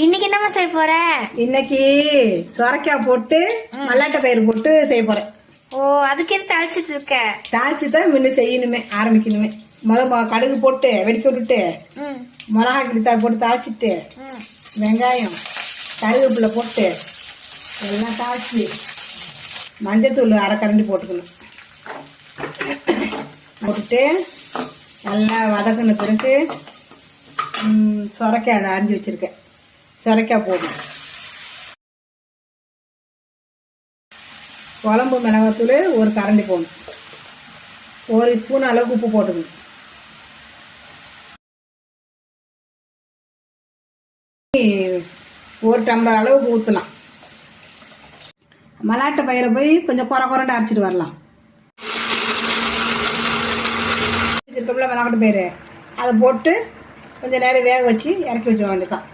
இன்னைக்கு என்னம்மா செய்ய போற? இன்னைக்கு சொரக்காய் போட்டு மல்லாட்டை பயிர் போட்டு செய்ய போறேன். ஓ, அதுக்கு எது தாளிச்சிட்டு இருக்க? தாளிச்சு தான் முன்ன செய்யணுமே, ஆரம்பிக்கணுமே. கடுகு போட்டு வெடிக்க விட்டுட்டு மிளகா கிட்ட போட்டு தாளிச்சிட்டு வெங்காயம் கருவேப்பிலை போட்டு எல்லாம் தாளிச்சு மஞ்சத்தூள் அரை கரண்டி போட்டுக்கணும். போட்டுட்டு நல்லா வதக்கின பிறகு சொரக்காய் அதை அரிஞ்சு வச்சிருக்கேன், சொரக்காய் போடணும். குழம்பு மிளகாத்தூள் ஒரு கரண்டி போடணும். 1 ஸ்பூன் அளவுக்கு உப்பு போட்டுக்கணும். ஒரு டம்ளர் அளவுக்கு ஊற்றலாம். மல்லாட்டை பயிரை போய் கொஞ்சம் குறண்டு அரைச்சிட்டு வரலாம். வச்சிருக்கோம்ல மல்லாட்டை பயிர், அதை போட்டு கொஞ்சம் நேரம் வேக வச்சு இறக்கி வச்சிட வேண்டியதான்.